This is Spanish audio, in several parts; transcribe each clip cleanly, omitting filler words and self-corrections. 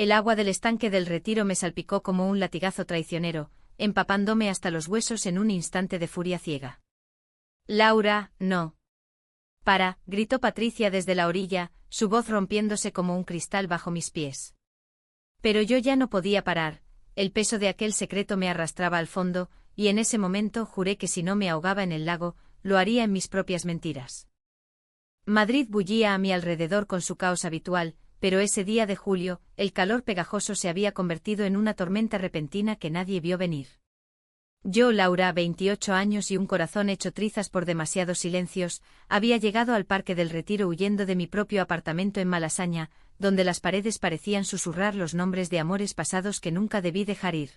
El agua del estanque del Retiro me salpicó como un latigazo traicionero, empapándome hasta los huesos en un instante de furia ciega. Laura, no. Para, gritó Patricia desde la orilla, su voz rompiéndose como un cristal bajo mis pies. Pero yo ya no podía parar, el peso de aquel secreto me arrastraba al fondo, y en ese momento juré que si no me ahogaba en el lago, lo haría en mis propias mentiras. Madrid bullía a mi alrededor con su caos habitual, pero ese día de julio, el calor pegajoso se había convertido en una tormenta repentina que nadie vio venir. Yo, Laura, 28 años y un corazón hecho trizas por demasiados silencios, había llegado al Parque del Retiro huyendo de mi propio apartamento en Malasaña, donde las paredes parecían susurrar los nombres de amores pasados que nunca debí dejar ir.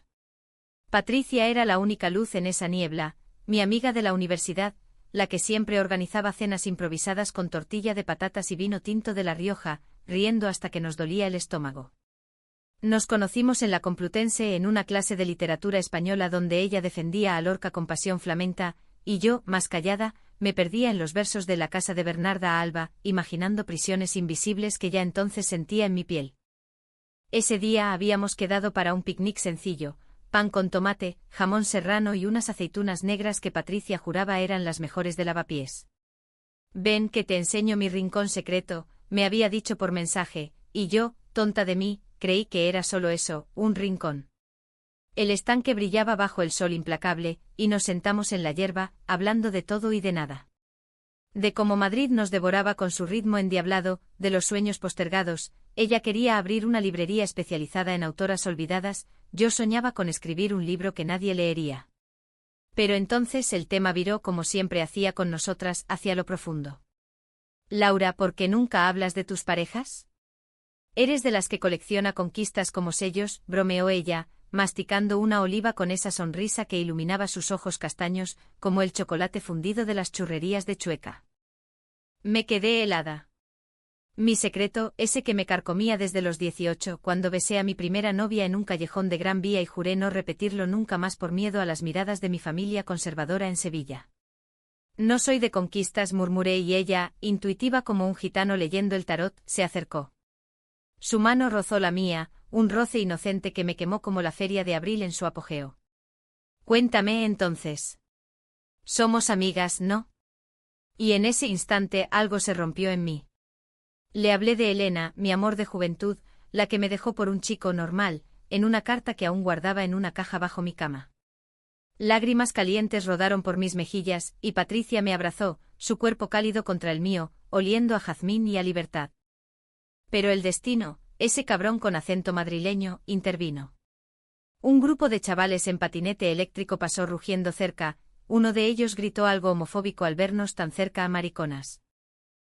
Patricia era la única luz en esa niebla, mi amiga de la universidad, la que siempre organizaba cenas improvisadas con tortilla de patatas y vino tinto de La Rioja, riendo hasta que nos dolía el estómago. Nos conocimos en la Complutense en una clase de literatura española donde ella defendía a Lorca con pasión flamenca, y yo, más callada, me perdía en los versos de La casa de Bernarda Alba, imaginando prisiones invisibles que ya entonces sentía en mi piel. Ese día habíamos quedado para un picnic sencillo, pan con tomate, jamón serrano y unas aceitunas negras que Patricia juraba eran las mejores de Lavapiés. Ven que te enseño mi rincón secreto, me había dicho por mensaje, y yo, tonta de mí, creí que era solo eso, un rincón. El estanque brillaba bajo el sol implacable, y nos sentamos en la hierba, hablando de todo y de nada. De cómo Madrid nos devoraba con su ritmo endiablado, de los sueños postergados, ella quería abrir una librería especializada en autoras olvidadas, yo soñaba con escribir un libro que nadie leería. Pero entonces el tema viró como siempre hacía con nosotras, hacia lo profundo. Laura, ¿por qué nunca hablas de tus parejas? Eres de las que colecciona conquistas como sellos, bromeó ella, masticando una oliva con esa sonrisa que iluminaba sus ojos castaños, como el chocolate fundido de las churrerías de Chueca. Me quedé helada. Mi secreto, ese que me carcomía desde los 18, cuando besé a mi primera novia en un callejón de Gran Vía y juré no repetirlo nunca más por miedo a las miradas de mi familia conservadora en Sevilla. No soy de conquistas, murmuré y ella, intuitiva como un gitano leyendo el tarot, se acercó. Su mano rozó la mía, un roce inocente que me quemó como la feria de abril en su apogeo. Cuéntame entonces. Somos amigas, ¿no? Y en ese instante algo se rompió en mí. Le hablé de Elena, mi amor de juventud, la que me dejó por un chico normal, en una carta que aún guardaba en una caja bajo mi cama. Lágrimas calientes rodaron por mis mejillas, y Patricia me abrazó, su cuerpo cálido contra el mío, oliendo a jazmín y a libertad. Pero el destino, ese cabrón con acento madrileño, intervino. Un grupo de chavales en patinete eléctrico pasó rugiendo cerca, uno de ellos gritó algo homofóbico al vernos tan cerca a mariconas.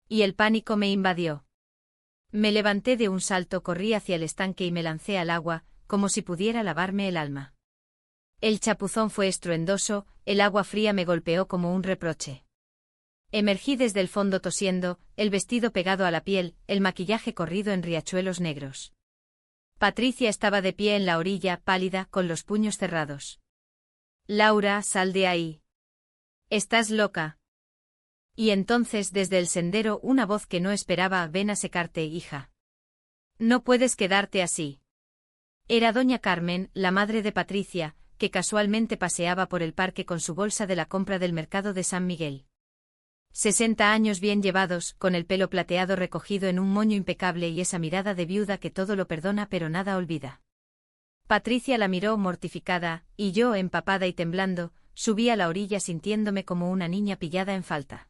Y el pánico me invadió. Me levanté de un salto, corrí hacia el estanque y me lancé al agua, como si pudiera lavarme el alma. El chapuzón fue estruendoso, el agua fría me golpeó como un reproche. Emergí desde el fondo tosiendo, el vestido pegado a la piel, el maquillaje corrido en riachuelos negros. Patricia estaba de pie en la orilla, pálida, con los puños cerrados. Laura, sal de ahí. Estás loca. Y entonces desde el sendero una voz que no esperaba, ven a secarte, hija. No puedes quedarte así. Era doña Carmen, la madre de Patricia, que casualmente paseaba por el parque con su bolsa de la compra del mercado de San Miguel. 60 años bien llevados, con el pelo plateado recogido en un moño impecable y esa mirada de viuda que todo lo perdona pero nada olvida. Patricia la miró mortificada, y yo, empapada y temblando, subí a la orilla sintiéndome como una niña pillada en falta.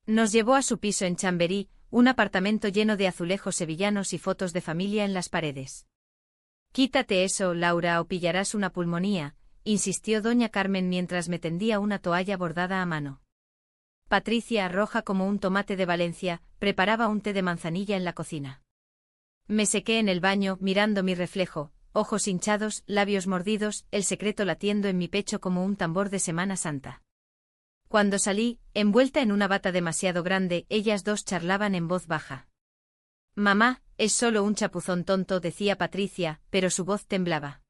Nos llevó a su piso en Chamberí, un apartamento lleno de azulejos sevillanos y fotos de familia en las paredes. Quítate eso, Laura, o pillarás una pulmonía, insistió doña Carmen mientras me tendía una toalla bordada a mano. Patricia, roja como un tomate de Valencia, preparaba un té de manzanilla en la cocina. Me sequé en el baño, mirando mi reflejo, ojos hinchados, labios mordidos, el secreto latiendo en mi pecho como un tambor de Semana Santa. Cuando salí, envuelta en una bata demasiado grande, ellas dos charlaban en voz baja. Mamá, es solo un chapuzón tonto, decía Patricia, pero su voz temblaba.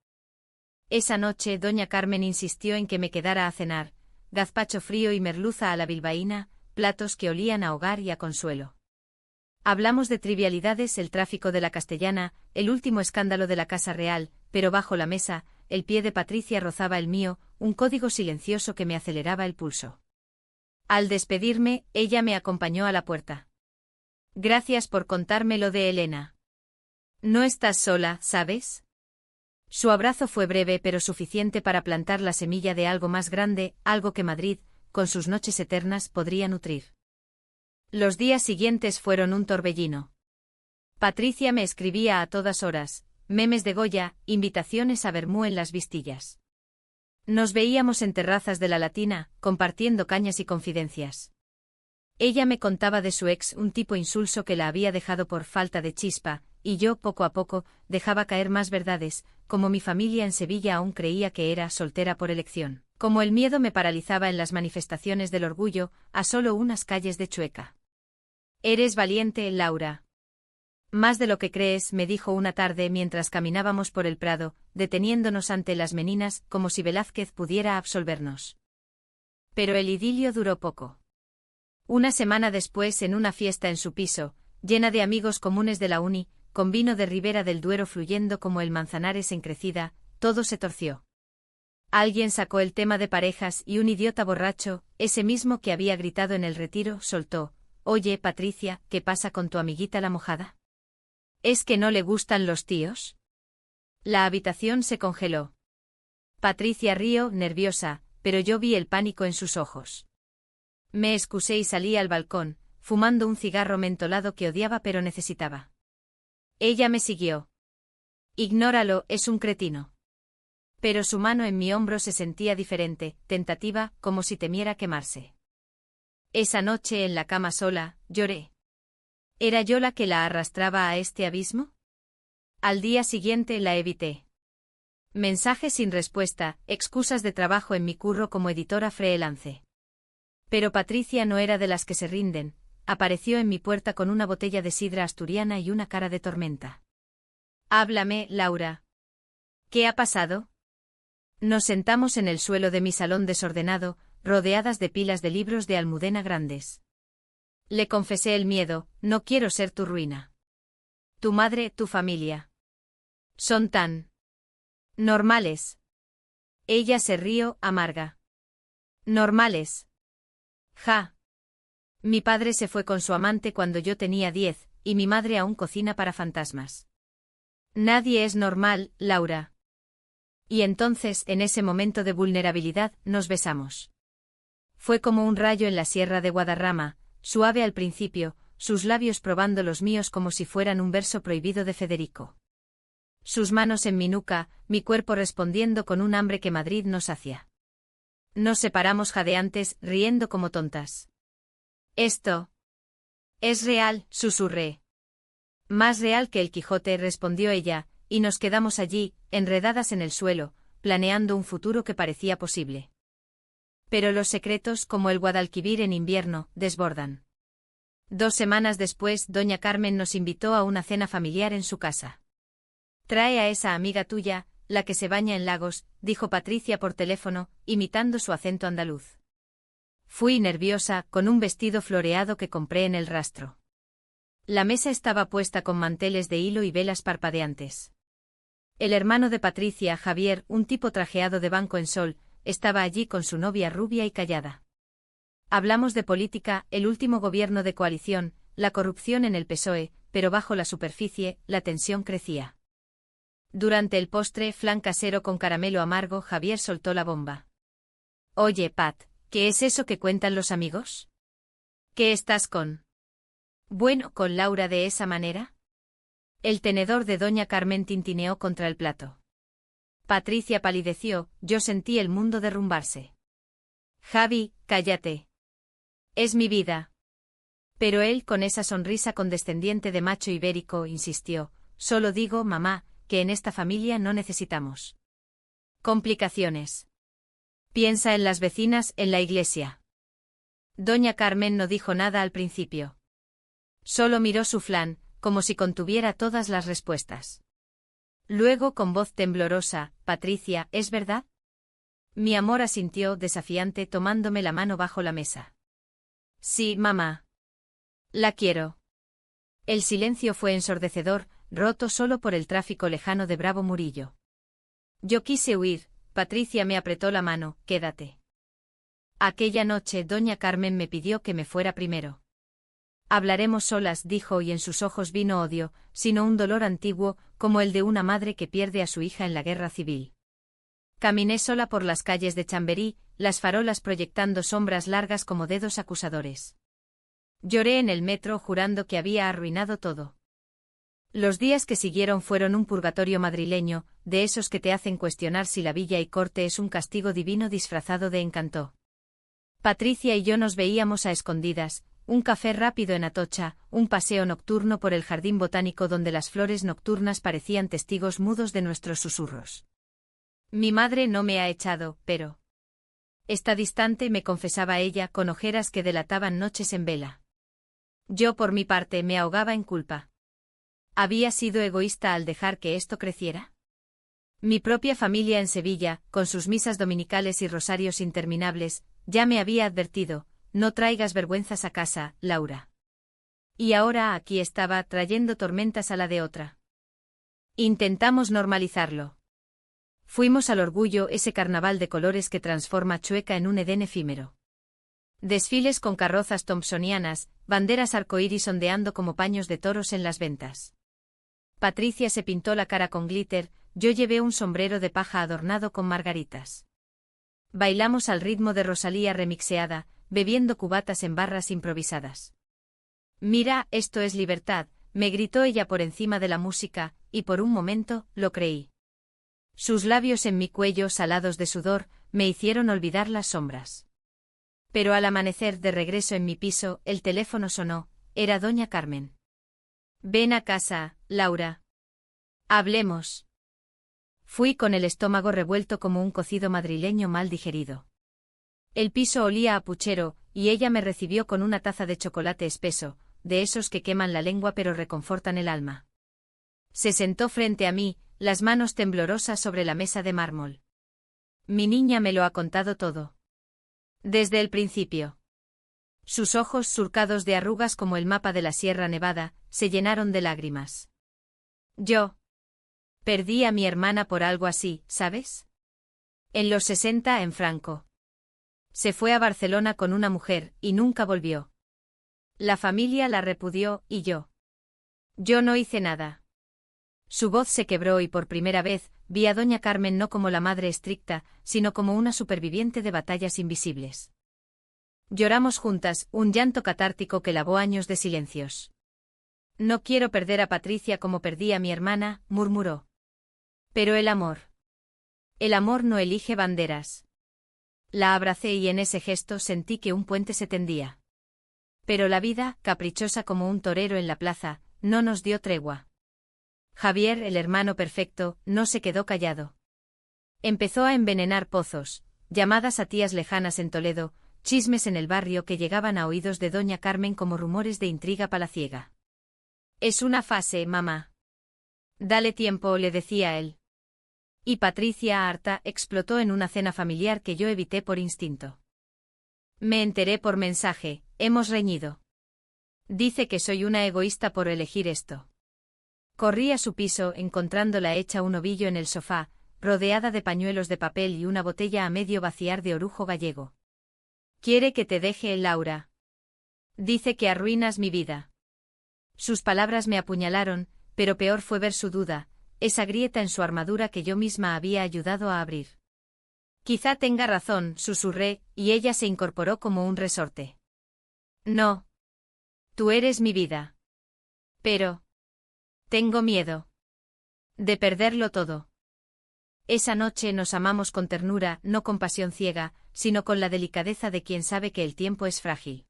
Esa noche doña Carmen insistió en que me quedara a cenar, gazpacho frío y merluza a la bilbaína, platos que olían a hogar y a consuelo. Hablamos de trivialidades, el tráfico de la Castellana, el último escándalo de la Casa Real, pero bajo la mesa, el pie de Patricia rozaba el mío, un código silencioso que me aceleraba el pulso. Al despedirme, ella me acompañó a la puerta. Gracias por contarme lo de Elena. No estás sola, ¿sabes? Su abrazo fue breve pero suficiente para plantar la semilla de algo más grande, algo que Madrid, con sus noches eternas, podría nutrir. Los días siguientes fueron un torbellino. Patricia me escribía a todas horas, memes de Goya, invitaciones a vermú en las Vistillas. Nos veíamos en terrazas de la Latina, compartiendo cañas y confidencias. Ella me contaba de su ex, un tipo insulso que la había dejado por falta de chispa, y yo, poco a poco, dejaba caer más verdades, como mi familia en Sevilla aún creía que era soltera por elección, como el miedo me paralizaba en las manifestaciones del orgullo, a solo unas calles de Chueca. Eres valiente, Laura. Más de lo que crees, me dijo una tarde mientras caminábamos por el Prado, deteniéndonos ante las Meninas, como si Velázquez pudiera absolvernos. Pero el idilio duró poco. Una semana después, en una fiesta en su piso, llena de amigos comunes de la uni, con vino de Ribera del Duero fluyendo como el Manzanares en crecida, todo se torció. Alguien sacó el tema de parejas y un idiota borracho, ese mismo que había gritado en el retiro, soltó: «Oye, Patricia, ¿qué pasa con tu amiguita la mojada? ¿Es que no le gustan los tíos?» La habitación se congeló. Patricia rió, nerviosa, pero yo vi el pánico en sus ojos. Me excusé y salí al balcón, fumando un cigarro mentolado que odiaba pero necesitaba. Ella me siguió. Ignóralo, es un cretino. Pero su mano en mi hombro se sentía diferente, tentativa, como si temiera quemarse. Esa noche en la cama sola, lloré. ¿Era yo la que la arrastraba a este abismo? Al día siguiente la evité. Mensajes sin respuesta, excusas de trabajo en mi curro como editora freelance. Pero Patricia no era de las que se rinden, apareció en mi puerta con una botella de sidra asturiana y una cara de tormenta. Háblame, Laura. ¿Qué ha pasado? Nos sentamos en el suelo de mi salón desordenado, rodeadas de pilas de libros de Almudena grandes. Le confesé el miedo: no quiero ser tu ruina. Tu madre, tu familia. Son tan normales. Ella se rió, amarga. Normales. Ja. Mi padre se fue con su amante cuando yo tenía 10, y mi madre aún cocina para fantasmas. Nadie es normal, Laura. Y entonces, en ese momento de vulnerabilidad, nos besamos. Fue como un rayo en la sierra de Guadarrama, suave al principio, sus labios probando los míos como si fueran un verso prohibido de Federico. Sus manos en mi nuca, mi cuerpo respondiendo con un hambre que Madrid nos sacia. Nos separamos jadeantes, riendo como tontas. «Esto es real», susurré. «Más real que el Quijote», respondió ella, y nos quedamos allí, enredadas en el suelo, planeando un futuro que parecía posible. Pero los secretos, como el Guadalquivir en invierno, desbordan. 2 semanas después, doña Carmen nos invitó a una cena familiar en su casa. «Trae a esa amiga tuya, la que se baña en lagos», dijo Patricia por teléfono, imitando su acento andaluz. Fui nerviosa, con un vestido floreado que compré en el Rastro. La mesa estaba puesta con manteles de hilo y velas parpadeantes. El hermano de Patricia, Javier, un tipo trajeado de banco en sol, estaba allí con su novia rubia y callada. Hablamos de política, el último gobierno de coalición, la corrupción en el PSOE, pero bajo la superficie, la tensión crecía. Durante el postre, flan casero con caramelo amargo, Javier soltó la bomba. «Oye, Pat, ¿qué es eso que cuentan los amigos? ¿Qué estás con? Bueno, con Laura de esa manera?» El tenedor de doña Carmen tintineó contra el plato. Patricia palideció, yo sentí el mundo derrumbarse. «Javi, cállate. Es mi vida». Pero él, con esa sonrisa condescendiente de macho ibérico, insistió: «Solo digo, mamá, que en esta familia no necesitamos complicaciones. Piensa en las vecinas, en la iglesia». Doña Carmen no dijo nada al principio. Solo miró su flan, como si contuviera todas las respuestas. Luego, con voz temblorosa: «Patricia, ¿es verdad?» Mi amor asintió, desafiante, tomándome la mano bajo la mesa. «Sí, mamá. La quiero. El silencio fue ensordecedor, roto solo por el tráfico lejano de Bravo Murillo. Yo quise huir, Patricia me apretó la mano, quédate. Aquella noche doña Carmen me pidió que me fuera primero. Hablaremos solas, dijo, y en sus ojos vino odio, sino un dolor antiguo, como el de una madre que pierde a su hija en la guerra civil. Caminé sola por las calles de Chamberí, las farolas proyectando sombras largas como dedos acusadores. Lloré en el metro jurando que había arruinado todo. Los días que siguieron fueron un purgatorio madrileño, de esos que te hacen cuestionar si la villa y corte es un castigo divino disfrazado de encanto. Patricia y yo nos veíamos a escondidas, un café rápido en Atocha, un paseo nocturno por el jardín botánico donde las flores nocturnas parecían testigos mudos de nuestros susurros. Mi madre no me ha echado, pero... Está distante, me confesaba ella, con ojeras que delataban noches en vela. Yo por mi parte me ahogaba en culpa. ¿Había sido egoísta al dejar que esto creciera? Mi propia familia en Sevilla, con sus misas dominicales y rosarios interminables, ya me había advertido, no traigas vergüenzas a casa, Laura. Y ahora aquí estaba trayendo tormentas a la de otra. Intentamos normalizarlo. Fuimos al Orgullo, ese carnaval de colores que transforma Chueca en un Edén efímero. Desfiles con carrozas thompsonianas, banderas arcoíris ondeando como paños de toros en las ventas. Patricia se pintó la cara con glitter, yo llevé un sombrero de paja adornado con margaritas. Bailamos al ritmo de Rosalía remixeada, bebiendo cubatas en barras improvisadas. Mira, esto es libertad, me gritó ella por encima de la música, y por un momento, lo creí. Sus labios en mi cuello salados de sudor, me hicieron olvidar las sombras. Pero al amanecer de regreso en mi piso, el teléfono sonó, era doña Carmen. Ven a casa, Laura. Hablemos. Fui con el estómago revuelto como un cocido madrileño mal digerido. El piso olía a puchero, y ella me recibió con una taza de chocolate espeso, de esos que queman la lengua pero reconfortan el alma. Se sentó frente a mí, las manos temblorosas sobre la mesa de mármol. Mi niña me lo ha contado todo. Desde el principio. Sus ojos, surcados de arrugas como el mapa de la Sierra Nevada, se llenaron de lágrimas. Yo perdí a mi hermana por algo así, ¿sabes? En los 60 en Franco. Se fue a Barcelona con una mujer, y nunca volvió. La familia la repudió, y yo. Yo no hice nada. Su voz se quebró y por primera vez, vi a doña Carmen no como la madre estricta, sino como una superviviente de batallas invisibles. Lloramos juntas, un llanto catártico que lavó años de silencios. No quiero perder a Patricia como perdí a mi hermana, murmuró. Pero el amor. El amor no elige banderas. La abracé y en ese gesto sentí que un puente se tendía. Pero la vida, caprichosa como un torero en la plaza, no nos dio tregua. Javier, el hermano perfecto, no se quedó callado. Empezó a envenenar pozos, llamadas a tías lejanas en Toledo, chismes en el barrio que llegaban a oídos de doña Carmen como rumores de intriga palaciega. Es una fase, mamá. Dale tiempo, le decía él. Y Patricia, harta, explotó en una cena familiar que yo evité por instinto. Me enteré por mensaje, hemos reñido. Dice que soy una egoísta por elegir esto. Corrí a su piso, encontrándola hecha un ovillo en el sofá, rodeada de pañuelos de papel y una botella a medio vaciar de orujo gallego. Quiere que te deje, Laura. Dice que arruinas mi vida. Sus palabras me apuñalaron, pero peor fue ver su duda, esa grieta en su armadura que yo misma había ayudado a abrir. Quizá tenga razón, susurré, y ella se incorporó como un resorte. No. Tú eres mi vida. Pero... tengo miedo. De perderlo todo. Esa noche nos amamos con ternura, no con pasión ciega, sino con la delicadeza de quien sabe que el tiempo es frágil.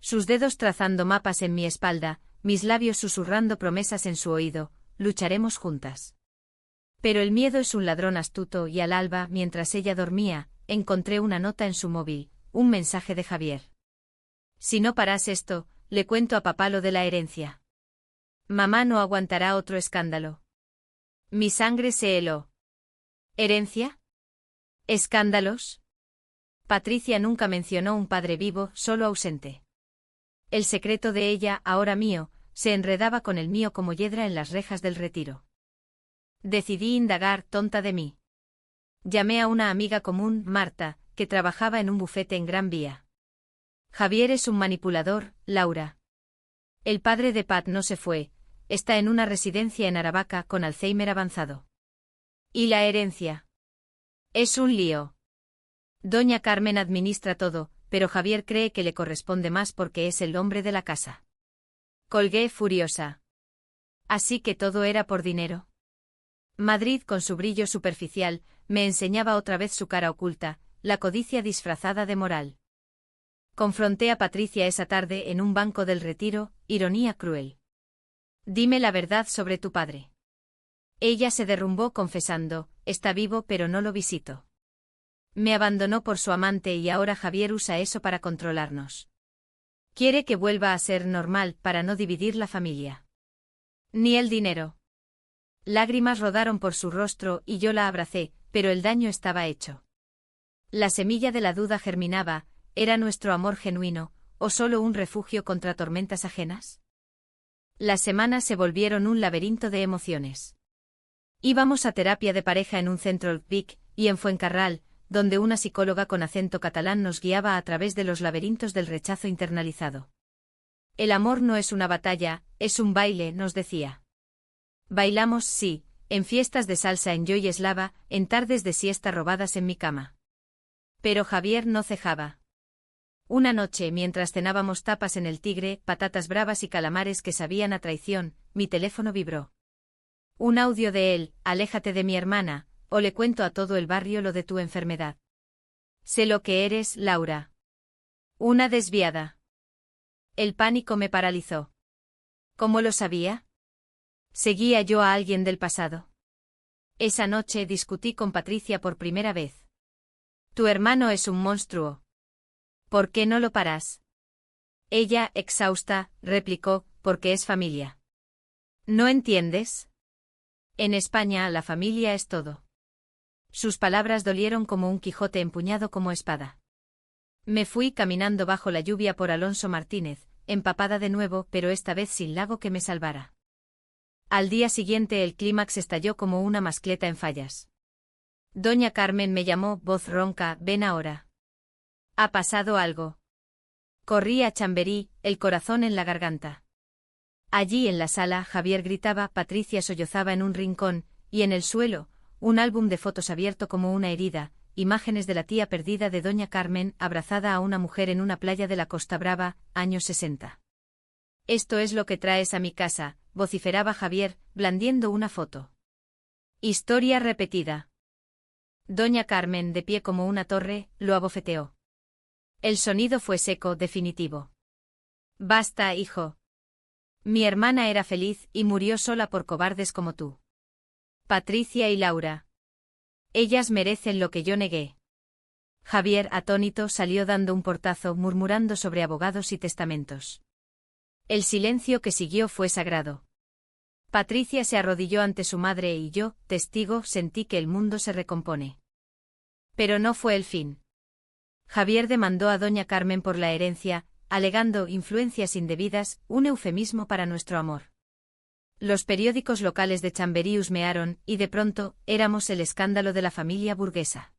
Sus dedos trazando mapas en mi espalda, mis labios susurrando promesas en su oído, lucharemos juntas. Pero el miedo es un ladrón astuto y al alba, mientras ella dormía, encontré una nota en su móvil, un mensaje de Javier. Si no paras esto, le cuento a papá lo de la herencia. Mamá no aguantará otro escándalo. Mi sangre se heló. ¿Herencia? ¿Escándalos? Patricia nunca mencionó un padre vivo, solo ausente. El secreto de ella, ahora mío, se enredaba con el mío como hiedra en las rejas del retiro. Decidí indagar, tonta de mí. Llamé a una amiga común, Marta, que trabajaba en un bufete en Gran Vía. Javier es un manipulador, Laura. El padre de Pat no se fue, está en una residencia en Aravaca con Alzheimer avanzado. ¿Y la herencia? Es un lío. Doña Carmen administra todo, pero Javier cree que le corresponde más porque es el hombre de la casa. Colgué furiosa. Así que todo era por dinero. Madrid, con su brillo superficial, me enseñaba otra vez su cara oculta, la codicia disfrazada de moral. Confronté a Patricia esa tarde en un banco del Retiro, ironía cruel. Dime la verdad sobre tu padre. Ella se derrumbó confesando, está vivo pero no lo visito. Me abandonó por su amante y ahora Javier usa eso para controlarnos. Quiere que vuelva a ser normal para no dividir la familia. Ni el dinero. Lágrimas rodaron por su rostro y yo la abracé, pero el daño estaba hecho. La semilla de la duda germinaba, ¿era nuestro amor genuino, o solo un refugio contra tormentas ajenas? Las semanas se volvieron un laberinto de emociones. Íbamos a terapia de pareja en un centro Vic y en Fuencarral, donde una psicóloga con acento catalán nos guiaba a través de los laberintos del rechazo internalizado. El amor no es una batalla, es un baile, nos decía. Bailamos, sí, en fiestas de salsa en Yoyeslava, en tardes de siesta robadas en mi cama. Pero Javier no cejaba. Una noche, mientras cenábamos tapas en el Tigre, patatas bravas y calamares que sabían a traición, mi teléfono vibró. Un audio de él, aléjate de mi hermana, o le cuento a todo el barrio lo de tu enfermedad. Sé lo que eres, Laura. Una desviada. El pánico me paralizó. ¿Cómo lo sabía? ¿Seguía yo a alguien del pasado? Esa noche discutí con Patricia por primera vez. Tu hermano es un monstruo. ¿Por qué no lo paras? Ella, exhausta, replicó, porque es familia. ¿No entiendes? En España la familia es todo. Sus palabras dolieron como un Quijote empuñado como espada. Me fui caminando bajo la lluvia por Alonso Martínez, empapada de nuevo, pero esta vez sin lago que me salvara. Al día siguiente el clímax estalló como una mascleta en fallas. Doña Carmen me llamó, voz ronca, ven ahora. ¿Ha pasado algo? Corrí a Chamberí, el corazón en la garganta. Allí en la sala Javier gritaba, Patricia sollozaba en un rincón, y en el suelo, un álbum de fotos abierto como una herida, imágenes de la tía perdida de Doña Carmen abrazada a una mujer en una playa de la Costa Brava, años 60. Esto es lo que traes a mi casa, vociferaba Javier, blandiendo una foto. Historia repetida. Doña Carmen, de pie como una torre, lo abofeteó. El sonido fue seco, definitivo. Basta, hijo. Mi hermana era feliz y murió sola por cobardes como tú. Patricia y Laura. Ellas merecen lo que yo negué. Javier, atónito, salió dando un portazo, murmurando sobre abogados y testamentos. El silencio que siguió fue sagrado. Patricia se arrodilló ante su madre y yo, testigo, sentí que el mundo se recompone. Pero no fue el fin. Javier demandó a Doña Carmen por la herencia, alegando influencias indebidas, un eufemismo para nuestro amor. Los periódicos locales de Chamberí husmearon, y de pronto, éramos el escándalo de la familia burguesa.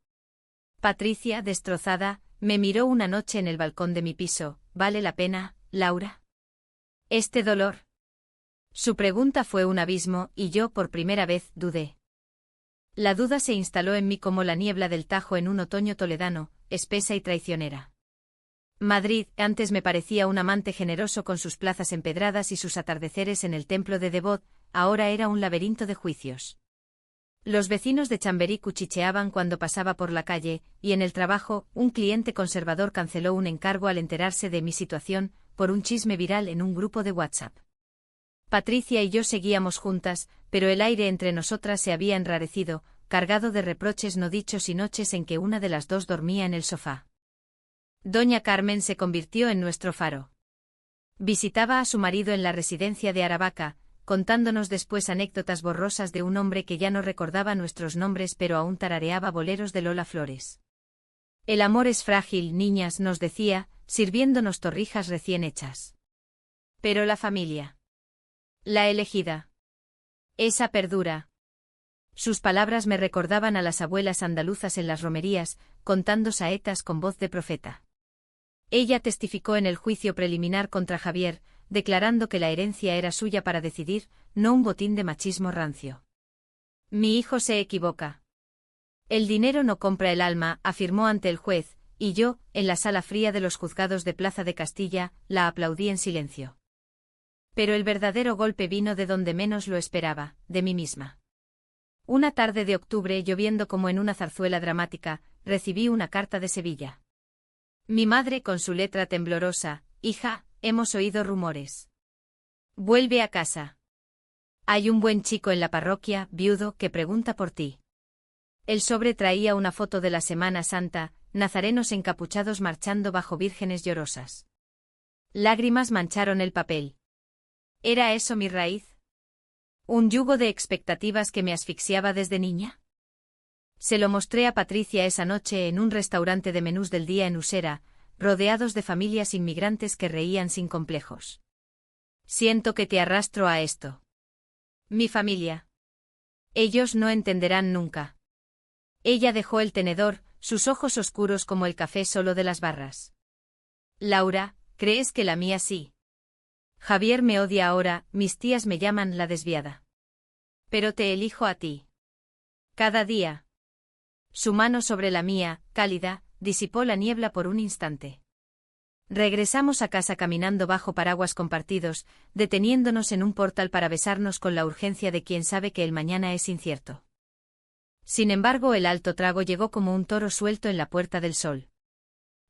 Patricia, destrozada, me miró una noche en el balcón de mi piso, ¿vale la pena, Laura? ¿Este dolor? Su pregunta fue un abismo, y yo por primera vez dudé. La duda se instaló en mí como la niebla del Tajo en un otoño toledano, espesa y traicionera. Madrid antes me parecía un amante generoso con sus plazas empedradas y sus atardeceres en el templo de Devot, ahora era un laberinto de juicios. Los vecinos de Chamberí cuchicheaban cuando pasaba por la calle, y en el trabajo, un cliente conservador canceló un encargo al enterarse de mi situación, por un chisme viral en un grupo de WhatsApp. Patricia y yo seguíamos juntas, pero el aire entre nosotras se había enrarecido, cargado de reproches no dichos y noches en que una de las dos dormía en el sofá. Doña Carmen se convirtió en nuestro faro. Visitaba a su marido en la residencia de Aravaca, contándonos después anécdotas borrosas de un hombre que ya no recordaba nuestros nombres pero aún tarareaba boleros de Lola Flores. El amor es frágil, niñas, nos decía, sirviéndonos torrijas recién hechas. Pero la familia. La elegida. Esa perdura. Sus palabras me recordaban a las abuelas andaluzas en las romerías, contando saetas con voz de profeta. Ella testificó en el juicio preliminar contra Javier, declarando que la herencia era suya para decidir, no un botín de machismo rancio. Mi hijo se equivoca. El dinero no compra el alma, afirmó ante el juez, y yo, en la sala fría de los juzgados de Plaza de Castilla, la aplaudí en silencio. Pero el verdadero golpe vino de donde menos lo esperaba, de mí misma. Una tarde de octubre, lloviendo como en una zarzuela dramática, recibí una carta de Sevilla. Mi madre, con su letra temblorosa: hija, hemos oído rumores. Vuelve a casa. Hay un buen chico en la parroquia, viudo, que pregunta por ti. El sobre traía una foto de la Semana Santa, nazarenos encapuchados marchando bajo vírgenes llorosas. Lágrimas mancharon el papel. ¿Era eso mi raíz? ¿Un yugo de expectativas que me asfixiaba desde niña? Se lo mostré a Patricia esa noche en un restaurante de menús del día en Usera, rodeados de familias inmigrantes que reían sin complejos. Siento que te arrastro a esto. Mi familia. Ellos no entenderán nunca. Ella dejó el tenedor, sus ojos oscuros como el café solo de las barras. Laura, ¿crees que la mía sí? Javier me odia ahora, mis tías me llaman la desviada. Pero te elijo a ti. Cada día. Su mano sobre la mía, cálida, disipó la niebla por un instante. Regresamos a casa caminando bajo paraguas compartidos, deteniéndonos en un portal para besarnos con la urgencia de quien sabe que el mañana es incierto. Sin embargo, el alto trago llegó como un toro suelto en la Puerta del Sol.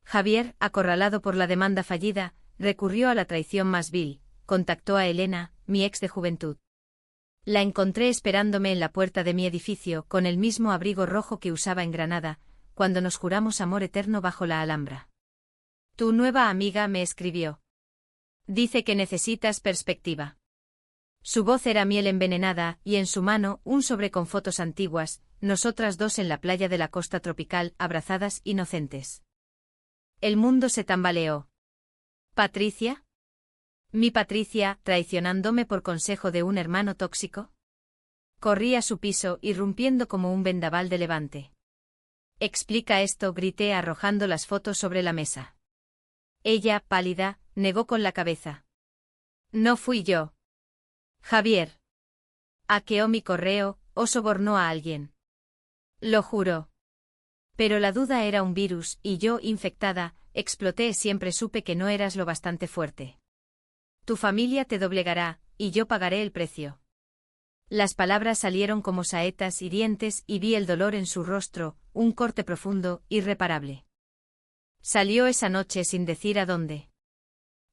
Javier, acorralado por la demanda fallida, recurrió a la traición más vil, contactó a Elena, mi ex de juventud. La encontré esperándome en la puerta de mi edificio, con el mismo abrigo rojo que usaba en Granada, cuando nos juramos amor eterno bajo la Alhambra. Tu nueva amiga me escribió. Dice que necesitas perspectiva. Su voz era miel envenenada, y en su mano, un sobre con fotos antiguas, nosotras dos en la playa de la costa tropical, abrazadas, inocentes. El mundo se tambaleó. ¿Patricia? ¿Mi Patricia, traicionándome por consejo de un hermano tóxico? Corrí a su piso, irrumpiendo como un vendaval de levante. Explica esto, grité arrojando las fotos sobre la mesa. Ella, pálida, negó con la cabeza. No fui yo. Javier. Hackeó mi correo, o sobornó a alguien. Lo juro. Pero la duda era un virus, y yo, infectada, exploté. Siempre supe que no eras lo bastante fuerte. Tu familia te doblegará, y yo pagaré el precio. Las palabras salieron como saetas hirientes y vi el dolor en su rostro, un corte profundo, irreparable. Salió esa noche sin decir a dónde.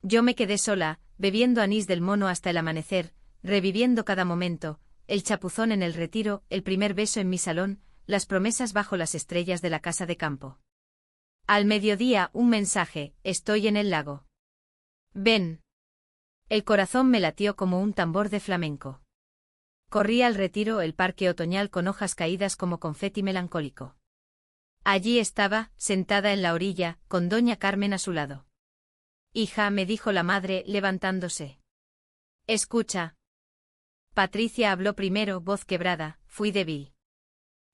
Yo me quedé sola, bebiendo anís del mono hasta el amanecer, reviviendo cada momento, el chapuzón en el retiro, el primer beso en mi salón, las promesas bajo las estrellas de la casa de campo. Al mediodía, un mensaje: estoy en el lago. Ven. El corazón me latió como un tambor de flamenco. Corrí al retiro, el parque otoñal con hojas caídas como confeti melancólico. Allí estaba, sentada en la orilla, con doña Carmen a su lado. Hija, me dijo la madre, levantándose. Escucha. Patricia habló primero, voz quebrada, fui débil.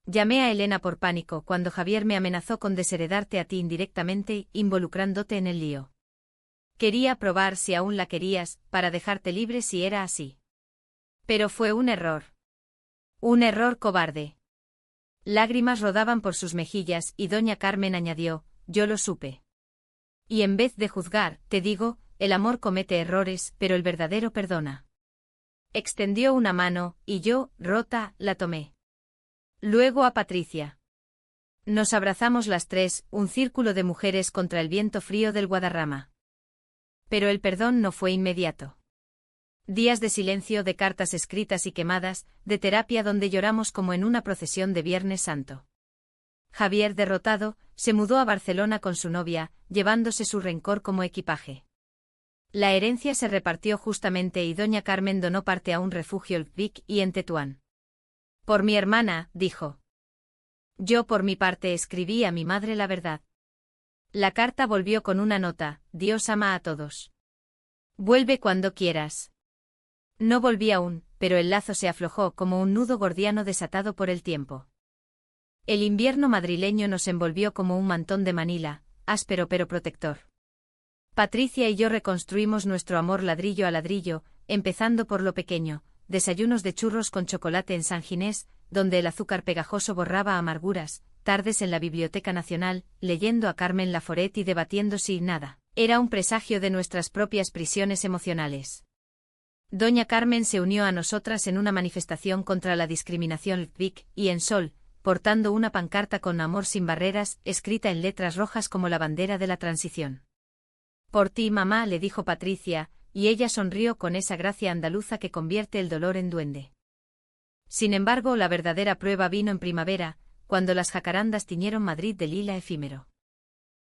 Llamé a Elena por pánico cuando Javier me amenazó con desheredarte a ti indirectamente, involucrándote en el lío. Quería probar si aún la querías, para dejarte libre si era así. Pero fue un error. Un error cobarde. Lágrimas rodaban por sus mejillas y doña Carmen añadió: yo lo supe. Y en vez de juzgar, te digo, el amor comete errores, pero el verdadero perdona. Extendió una mano, y yo, rota, la tomé. Luego a Patricia. Nos abrazamos las tres, un círculo de mujeres contra el viento frío del Guadarrama. Pero el perdón no fue inmediato. Días de silencio, de cartas escritas y quemadas, de terapia donde lloramos como en una procesión de Viernes Santo. Javier, derrotado, se mudó a Barcelona con su novia, llevándose su rencor como equipaje. La herencia se repartió justamente y doña Carmen donó parte a un refugio en Vic y en Tetuán. Por mi hermana, dijo. Yo por mi parte escribí a mi madre la verdad. La carta volvió con una nota: Dios ama a todos. Vuelve cuando quieras. No volví aún, pero el lazo se aflojó como un nudo gordiano desatado por el tiempo. El invierno madrileño nos envolvió como un mantón de Manila, áspero pero protector. Patricia y yo reconstruimos nuestro amor ladrillo a ladrillo, empezando por lo pequeño, desayunos de churros con chocolate en San Ginés, donde el azúcar pegajoso borraba amarguras, tardes en la Biblioteca Nacional, leyendo a Carmen Laforet y debatiendo si nada era un presagio de nuestras propias prisiones emocionales. Doña Carmen se unió a nosotras en una manifestación contra la discriminación LGTBIQ y en Sol, portando una pancarta con Amor sin barreras, escrita en letras rojas como la bandera de la transición. Por ti, mamá, le dijo Patricia, y ella sonrió con esa gracia andaluza que convierte el dolor en duende. Sin embargo, la verdadera prueba vino en primavera, cuando las jacarandas tiñeron Madrid de lila efímero.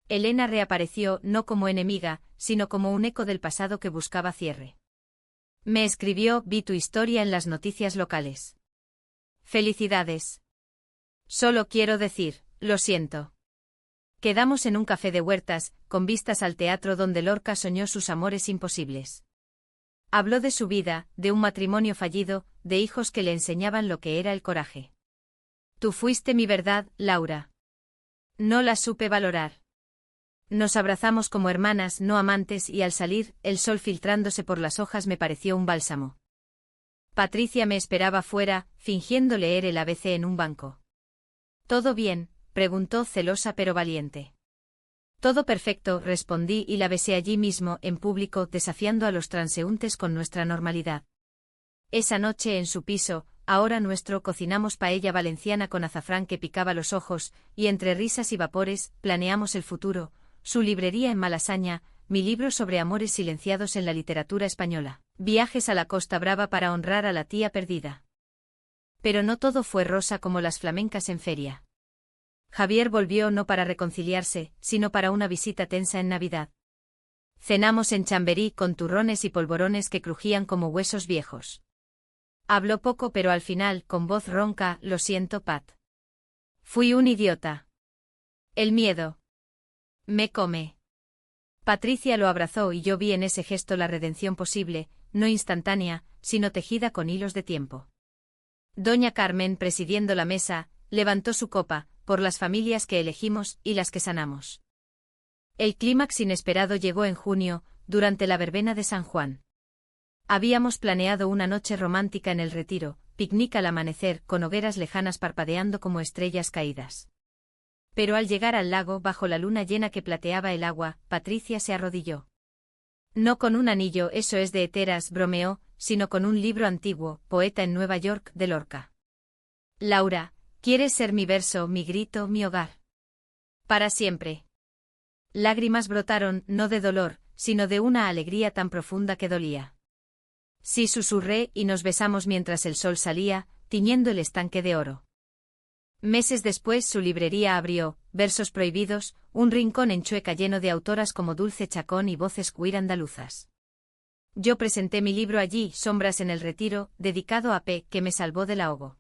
Elena reapareció no como enemiga, sino como un eco del pasado que buscaba cierre. Me escribió: vi tu historia en las noticias locales. Felicidades. Solo quiero decir, lo siento. Quedamos en un café de Huertas, con vistas al teatro donde Lorca soñó sus amores imposibles. Habló de su vida, de un matrimonio fallido, de hijos que le enseñaban lo que era el coraje. Tú fuiste mi verdad, Laura. No la supe valorar. Nos abrazamos como hermanas, no amantes, y al salir, el sol filtrándose por las hojas me pareció un bálsamo. Patricia me esperaba fuera, fingiendo leer el ABC en un banco. ¿Todo bien?, preguntó celosa pero valiente. Todo perfecto, respondí y la besé allí mismo, en público, desafiando a los transeúntes con nuestra normalidad. Esa noche en su piso, ahora nuestro, cocinamos paella valenciana con azafrán que picaba los ojos, y entre risas y vapores, planeamos el futuro, su librería en Malasaña, mi libro sobre amores silenciados en la literatura española, viajes a la Costa Brava para honrar a la tía perdida. Pero no todo fue rosa como las flamencas en feria. Javier volvió no para reconciliarse, sino para una visita tensa en Navidad. Cenamos en Chamberí con turrones y polvorones que crujían como huesos viejos. Habló poco pero al final, con voz ronca: lo siento, Pat. Fui un idiota. El miedo me come. Patricia lo abrazó y yo vi en ese gesto la redención posible, no instantánea, sino tejida con hilos de tiempo. Doña Carmen, presidiendo la mesa, levantó su copa, por las familias que elegimos y las que sanamos. El clímax inesperado llegó en junio, durante la verbena de San Juan. Habíamos planeado una noche romántica en el Retiro, picnic al amanecer, con hogueras lejanas parpadeando como estrellas caídas. Pero al llegar al lago, bajo la luna llena que plateaba el agua, Patricia se arrodilló. No con un anillo, eso es de heteras, bromeó, sino con un libro antiguo, Poeta en Nueva York, de Lorca. Laura, ¿quieres ser mi verso, mi grito, mi hogar? Para siempre. Lágrimas brotaron, no de dolor, sino de una alegría tan profunda que dolía. Sí, susurré, y nos besamos mientras el sol salía, tiñendo el estanque de oro. Meses después su librería abrió, Versos Prohibidos, un rincón en Chueca lleno de autoras como Dulce Chacón y voces queer andaluzas. Yo presenté mi libro allí, Sombras en el Retiro, dedicado a P, que me salvó del ahogo.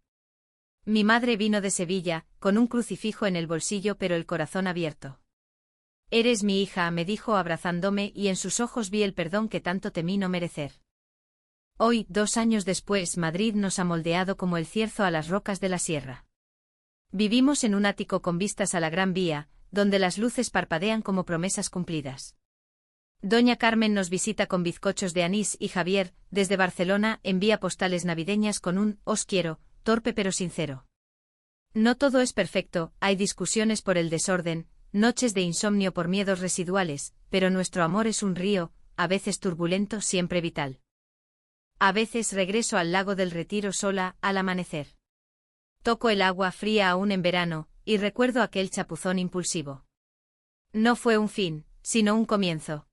Mi madre vino de Sevilla, con un crucifijo en el bolsillo pero el corazón abierto. Eres mi hija, me dijo abrazándome, y en sus ojos vi el perdón que tanto temí no merecer. Hoy, 2 años después, Madrid nos ha moldeado como el cierzo a las rocas de la sierra. Vivimos en un ático con vistas a la Gran Vía, donde las luces parpadean como promesas cumplidas. Doña Carmen nos visita con bizcochos de anís y Javier, desde Barcelona, envía postales navideñas con un «os quiero», torpe pero sincero. No todo es perfecto, hay discusiones por el desorden, noches de insomnio por miedos residuales, pero nuestro amor es un río, a veces turbulento, siempre vital. A veces regreso al lago del Retiro sola, al amanecer. Toco el agua fría aún en verano, y recuerdo aquel chapuzón impulsivo. No fue un fin, sino un comienzo.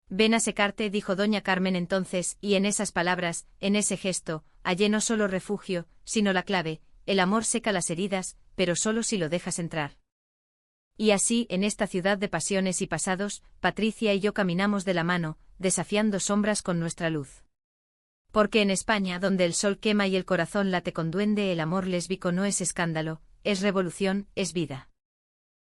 Ven a secarte, dijo doña Carmen entonces, y en esas palabras, en ese gesto, hallé no solo refugio, sino la clave: el amor seca las heridas, pero solo si lo dejas entrar. Y así, en esta ciudad de pasiones y pasados, Patricia y yo caminamos de la mano, desafiando sombras con nuestra luz. Porque en España, donde el sol quema y el corazón late con duende, el amor lésbico no es escándalo, es revolución, es vida.